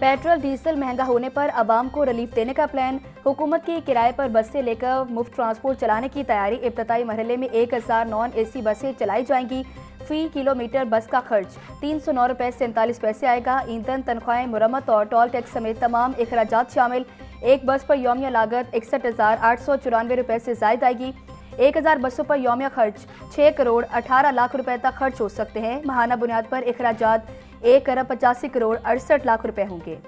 Petrol diesel महंगा होने पर आवाम को रिलीफ देने का प्लान। हुकूमत की किराए पर बस से लेकर मुफ्त ट्रांसपोर्ट चलाने की तैयारी। इब्तदाई मरहले में 1000 नॉन एसी बसें चलाई जाएंगी। फी किलोमीटर बस का खर्च 309 रुपये 47 पैसे आएगा। ईंधन, तनख्वाहें, मुरम्मत और टोल टैक्स समेत तमाम अखराजात शामिल। एक बस पर यौमिया लागत 61,894 रुपये से जायद आएगी। 1000 बसों पर यौमिया खर्च 6 करोड़ 18 लाख रुपए तक खर्च हो सकते हैं। माहाना बुनियाद पर अखराजात 1 अरब 85 करोड़ 68 लाख रुपए होंगे।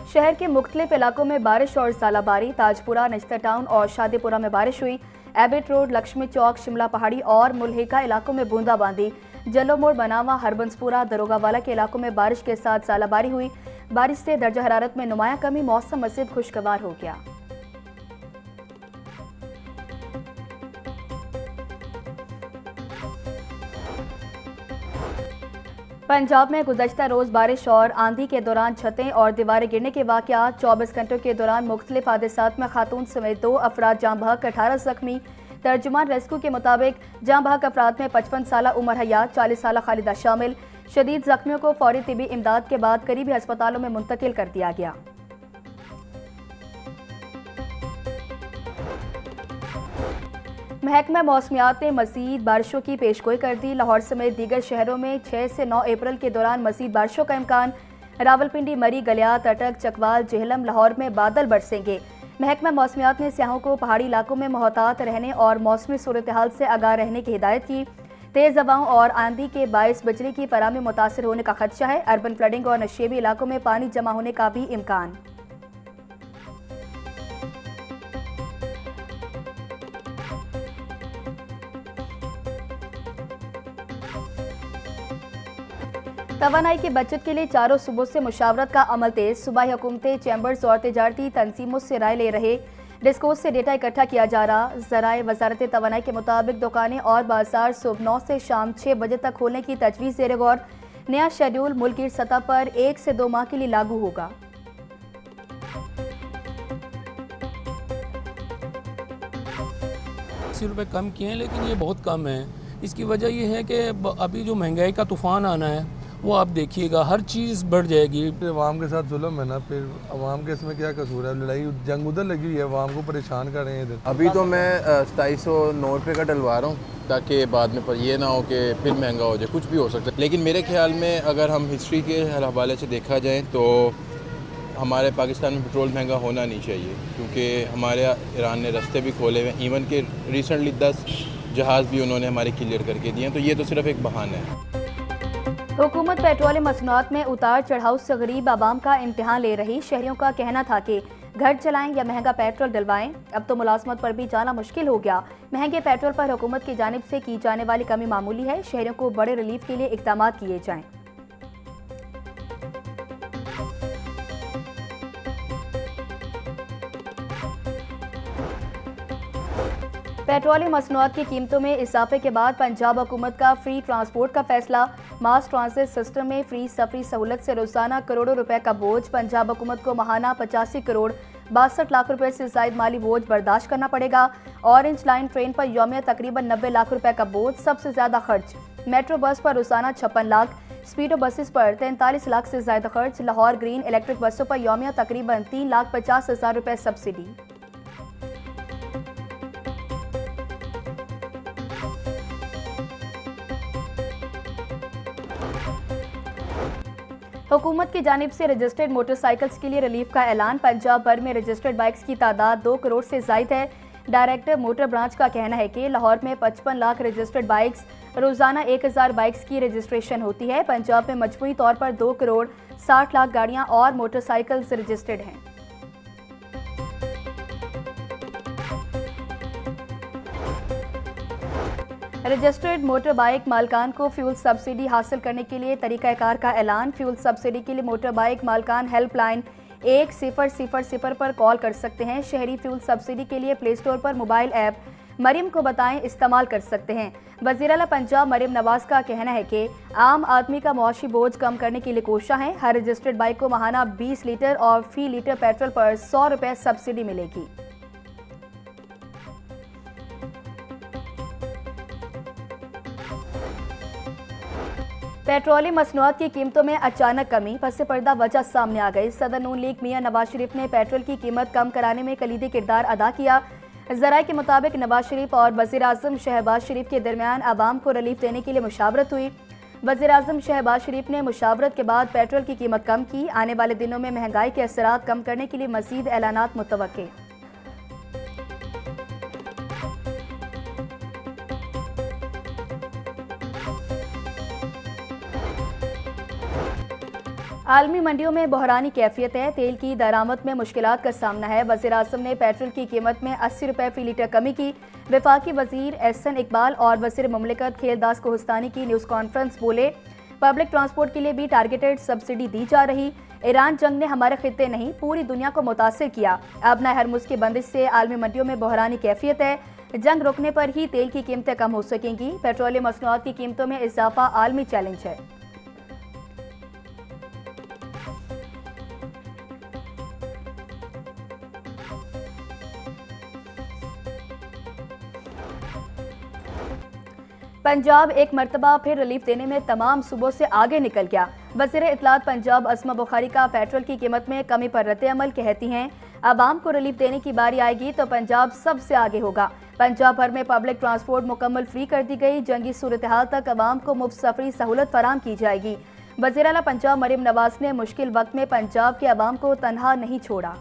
शहर के मुख्तलिफ इलाकों में बारिश और ज़ालाबारी। ताजपुरा, नश्तर टाउन और शादीपुरा में बारिश हुई। एबिट रोड, लक्ष्मी चौक, शिमला पहाड़ी और मुल्हिका इलाकों में बूंदाबांदी। जलो मोड़, बनावा, हरबंसपुरा, दरोगावाला के इलाकों में बारिश के साथ ज़ालाबारी हुई। बारिश से दर्जा हरारत में नुमाया कमी। मौसम मज़ीद खुशगवार हो गया। पंजाब में गुज़श्ता रोज़ बारिश और आंधी के दौरान छतें और दीवारें गिरने के वाक़यात। 24 घंटों के दौरान मुख्तलिफ हादसात में खातून समेत 2 अफराद जाँ बहक, 18 जख्मी। तर्जुमान रेस्क्यू के मुताबिक जाँ बहक अफराद में 55 साल उमर हयात, 40 साल खालिदा शामिल। शदीद जख्मियों को फौरी तिबी इमदाद के बाद करीबी अस्पतालों में मुंतकिल कर दिया गया। महकमा मौसमियात ने मज़ीद बारिशों की पेशगोई कर दी। लाहौर समेत दीगर शहरों में 6 से 9 अप्रैल के दौरान मज़ीद बारिशों का इम्कान। रावलपिंडी, मरी, गलियात, अटक, चकवाल, जेहलम, लाहौर में बादल बरसेंगे। महकमा मौसमियात ने सियाहों को पहाड़ी इलाकों में मोहतात रहने और मौसमी सूरत हाल से आगाह रहने की हिदायत की। तेज़ हवाओं और आंधी के बायस बिजली की फराहमी मुतासर होने का खदशा है। अर्बन फ्लडिंग और नशेबी इलाकों में पानी जमा होने का भी इम्कान। तवानाई की बचत के लिए चारों सूबों से मुशावरत का अमल तेज। सूबाई हुकूमतें, चैम्बर्स और तिजारती तंजीमों से राय ले रहे। डिस्कोर्स से डेटा इकट्ठा किया जा रहा। ज़राए वजारत तवानाई के मुताबिक दुकानें और बाजार सुबह 9 से शाम 6 बजे तक खोलने की तजवीज़ ज़ेर गौर। नया शेड्यूल मुल्क की सतह पर 1 से 2 माह के लिए लागू होगा। ₹80 कम किए हैं, लेकिन ये बहुत कम है। इसकी वजह ये है कि अभी जो महंगाई का तूफ़ान आना है वो आप देखिएगा, हर चीज़ बढ़ जाएगी। अवाम के साथ जुल्म है ना, फिर अवाम के इसमें क्या कसूर है? लड़ाई जंग उधर लगी हुई है, अवाम को परेशान कर रहे हैं इधर। अभी तो मैं 2790 का डलवा रहा हूँ ताकि बाद में पर ये ना हो कि फिर महंगा हो जाए, कुछ भी हो सकता है। लेकिन मेरे ख्याल में अगर हम हिस्ट्री के हवाले से देखा जाए तो हमारे पाकिस्तान में पेट्रोल महंगा होना नहीं चाहिए, क्योंकि हमारे ईरान ने रास्ते भी खोले हुए हैं। इवन के रिसेंटली 10 जहाज़ भी उन्होंने हमारे क्लियर करके दिए हैं, तो ये तो सिर्फ एक बहाना है। हुकूमत पेट्रोलियम मसनूआत में उतार चढ़ाव से गरीब आवाम का इम्तिहान ले रही। शहरियों का कहना था कि घर चलाएं या महंगा पेट्रोल डलवाएं। अब तो मुलाजमत पर भी जाना मुश्किल हो गया। महंगे पेट्रोल पर हुकूमत की जानिब से की जाने वाली कमी मामूली है। शहरियों को बड़े रिलीफ के लिए इक़दाम किए जाएं। पेट्रोलियम मसनूआत की कीमतों में इजाफे के बाद पंजाब हुकूमत का फ्री ट्रांसपोर्ट का फैसला। मास ट्रांसिट सिस्टम में फ्री सफरी सहूलत से रोजाना करोड़ों रुपए का बोझ। पंजाब हुकूमत को माहाना 85 करोड़ 62 लाख रुपए से जायद माली बोझ बर्दाश्त करना पड़ेगा। ऑरेंज लाइन ट्रेन पर यौमिया तकरीबन 90 लाख रुपए का बोझ। सबसे ज्यादा खर्च मेट्रो बस पर रोजाना 56 लाख, स्पीडो बसेस पर 43 लाख से ज्यादा खर्च। लाहौर ग्रीन इलेक्ट्रिक बसों पर यौमिया तकरीबन 3,50,000 रुपए सब्सिडी। हुकूमत की जानिब से रजिस्टर्ड मोटरसाइकिल्स के लिए रिलीफ का ऐलान। पंजाब भर में रजिस्टर्ड बाइक्स की तादाद 2 करोड़ से जायद है। डायरेक्टर मोटर ब्रांच का कहना है कि लाहौर में 55 लाख रजिस्टर्ड बाइक्स, रोजाना 1000 बाइक्स की रजिस्ट्रेशन होती है। पंजाब में मजमूई तौर पर 2 करोड़ 60 लाख गाड़ियां और मोटरसाइकिल्स रजिस्टर्ड हैं। रजिस्टर्ड मोटर बाइक मालकान को फ्यूल सब्सिडी हासिल करने के लिए तरीक़ाकार का ऐलान। फ्यूल सब्सिडी के लिए मोटर बाइक मालकान हेल्पलाइन 1000 पर कॉल कर सकते हैं। शहरी फ्यूल सब्सिडी के लिए प्ले स्टोर पर मोबाइल ऐप मरियम को बताएं इस्तेमाल कर सकते हैं। वज़ीर आला पंजाब मरियम नवाज का कहना है कि आम आदमी का मुआशी बोझ कम करने के लिए कोशिश है। हर रजिस्टर्ड बाइक को माहाना 20 लीटर और फी लीटर पेट्रोल पर 100 रुपये सब्सिडी मिलेगी। पेट्रोलियम मसनूआत की कीमतों में अचानक कमी, पस पर्दा वजह सामने आ गई। सदर नून लीग मियां नवाज शरीफ ने पेट्रोल की कीमत कम कराने में कलीदी किरदार अदा किया। ज़राए के मुताबिक नवाज शरीफ और वज़ीर आज़म शहबाज शरीफ के दरमियान आवाम को रिलीफ देने के लिए मुशावरत हुई। वज़ीर आज़म शहबाज शरीफ ने मुशावरत के बाद पेट्रोल की कीमत कम की। आने वाले दिनों में महंगाई के असरात कम करने के लिए मज़ीद ऐलानात मुतवक्के। आलमी मंडियों में बहरानी कैफियत है, तेल की दरामद में मुश्किलात का सामना है। वज़ीर आज़म ने पेट्रोल की कीमत में 80 रुपये फ़ी लीटर कमी की। वफाकी वज़ीर एहसन इकबाल और वज़ीर मुमलिकत खेलदास कोहस्तानी की न्यूज़ कॉन्फ्रेंस बोले, पब्लिक ट्रांसपोर्ट के लिए भी टारगेटेड सब्सिडी दी जा रही। ईरान जंग ने हमारे खित्ते नहीं पूरी दुनिया को मुतासिर किया। अपना हरमुज़ की बंदिश से आलमी मंडियों में बहरानी कैफियत है। जंग रुकने पर ही तेल की कीमतें कम हो सकेंगी। पेट्रोलियम मसनूआत की कीमतों में इजाफा आलमी चैलेंज है। पंजाब एक मरतबा फिर रिलीफ देने में तमाम सूबों से आगे निकल गया। वज़ीर इत्तलात पंजाब अस्मा बुखारी का पेट्रोल की कीमत में कमी पर रद्द-ए-अमल कहती हैं, आवाम को रिलीफ देने की बारी आएगी तो पंजाब सबसे आगे होगा। पंजाब भर में पब्लिक ट्रांसपोर्ट मुकम्मल फ्री कर दी गई। जंगी सूरत हाल तक आवाम को मुफ्त सफरी सहूलत फराम की जाएगी। वज़ीर आला पंजाब मरियम नवाज ने मुश्किल वक्त में पंजाब के आवाम को तनहा नहीं छोड़ा।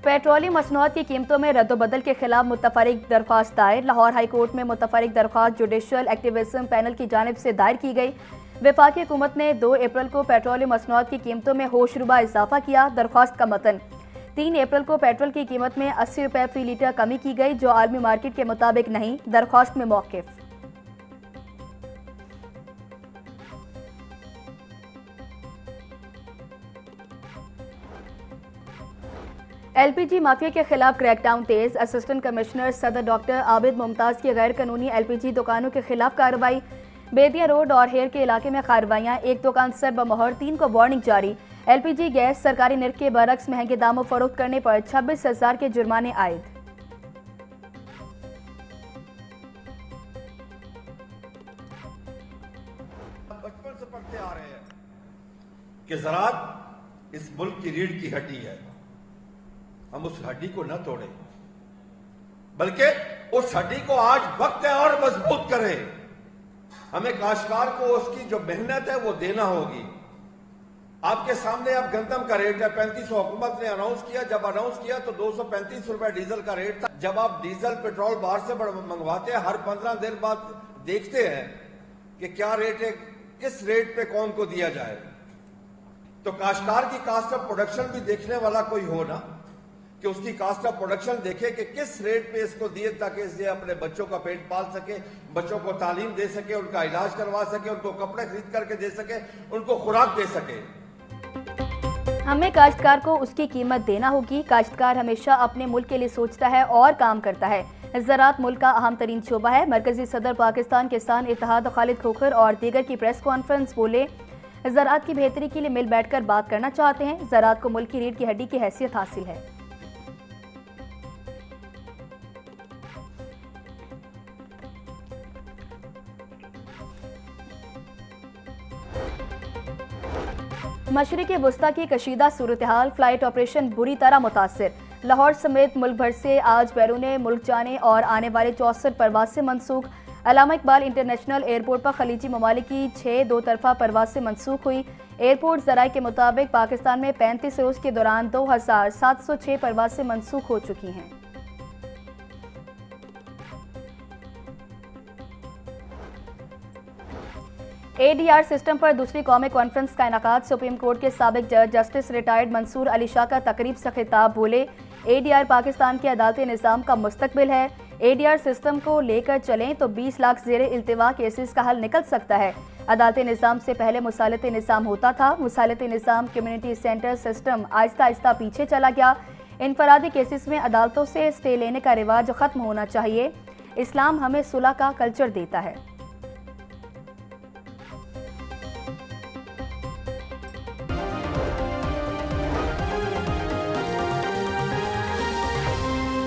पेट्रोलियम मसनूआत की कीमतों में रद्दोबदल के खिलाफ मुतफरिक दरख्वास्त दायर। लाहौर हाई कोर्ट में मुतफरिक दरख्वास्त जुडिशल एक्टिविज्म पैनल की जानिब से दायर की गई। वफाकी हुकूमत ने 2 अप्रैल को पेट्रोलियम मसनूआत की कीमतों में होशरुबा इजाफा किया। दरख्वास्त का मतन, 3 अप्रैल को पेट्रोल की कीमत में 80 रुपये फ़ी लीटर कमी की गई, जो आलमी मार्केट के मुताबिक नहीं। दरख्वास्त में मौक़िफ़, LPG माफिया के खिलाफ क्रैकडाउन तेज। असिस्टेंट कमिश्नर सदर डॉक्टर आबिद मुमताज़ की गैर कानूनी LPG दुकानों के खिलाफ कार्रवाई। बेदिया रोड और हेयर के इलाके में कार्रवाइयाँ, 1 दुकान सर बमोहर, 3 को वार्निंग जारी। LPG गैस सरकारी निर्ख के बरक्स महंगे दामों फरोख्त करने पर 26,000 के जुर्माने आयद। बचपन से पढ़ते आ रहे हैं कि ज़राअत इस मुल्क की रीढ़ की हड्डी है। हम उस हड्डी को न तोड़ें, बल्कि उस हड्डी को आज वक्त है और मजबूत करें। हमें काश्तकार को उसकी जो मेहनत है वो देना होगी। आपके सामने अब गंदम का रेट है 3500, हुकूमत ने अनाउंस किया। जब अनाउंस किया तो 235 रुपए डीजल का रेट था। जब आप डीजल पेट्रोल बाहर से मंगवाते हैं, हर 15 दिन बाद देखते हैं कि क्या रेट है, किस रेट पे कौन को दिया जाए। तो काश्तकार की कास्ट ऑफ प्रोडक्शन भी देखने वाला कोई हो ना, कि उसकी कास्ट ऑफ प्रोडक्शन देखे कि किस रेट पे इसको दिए, ताकि इससे अपने बच्चों का पेट पाल सके, बच्चों को तालीम दे सके, उनका इलाज करवा सके, उनको कपड़े खरीद करके दे सके, उनको खुराक दे सके। हमें काश्तकार को उसकी कीमत देना होगी। काश्तकार हमेशा अपने मुल्क के लिए सोचता है और काम करता है। ज़राअत मुल्क का अहम तरीन शोबा है। मरकजी सदर पाकिस्तान किसान इत्तेहाद खालिद खोखर और दीगर की प्रेस कॉन्फ्रेंस बोले, ज़राअत की बेहतरी के लिए मिल बैठकर बात करना चाहते हैं। ज़राअत को मुल्क की रीढ़ की हड्डी की हैसियत हासिल है। मशरिक़ वस्ता की कशीदा सूरत हाल, फ्लाइट ऑपरेशन बुरी तरह मुतासर। लाहौर समेत मुल्क भर से आज बैरून मुल्क जाने और आने वाले 64 परवाज से मनसूख। अल्लामा इकबाल इंटरनेशनल एयरपोर्ट पर खलीजी ममालिक की 6 दो तरफा परवाज से मनसूख हुई। एयरपोर्ट ज़राए के मुताबिक पाकिस्तान में 35 रोज़ के दौरान 2706 परवाज से मनसूख हो चुकी हैं। ADR सिस्टम पर दूसरी कौमी कॉन्फ्रेंस का इनेकाद। सुप्रीम कोर्ट के साबिक जज जस्टिस रिटायर्ड मंसूर अली शाह का तकरीब से खिताब, बोले ADR पाकिस्तान के अदालती निज़ाम का मुस्तकबिल है। ADR सिस्टम को लेकर चलें तो 20 लाख ज़ेर इल्तिवा केसेस का हल निकल सकता है। अदालती निज़ाम से पहले मुसालती निज़ाम होता था। मुसालती निज़ाम community centre system Aahista Aahista पीछे चला गया। इनफरादी केसेस में अदालतों से स्टे लेने का रिवाज ख़त्म होना चाहिए। इस्लाम हमें सुलह का कल्चर देता है।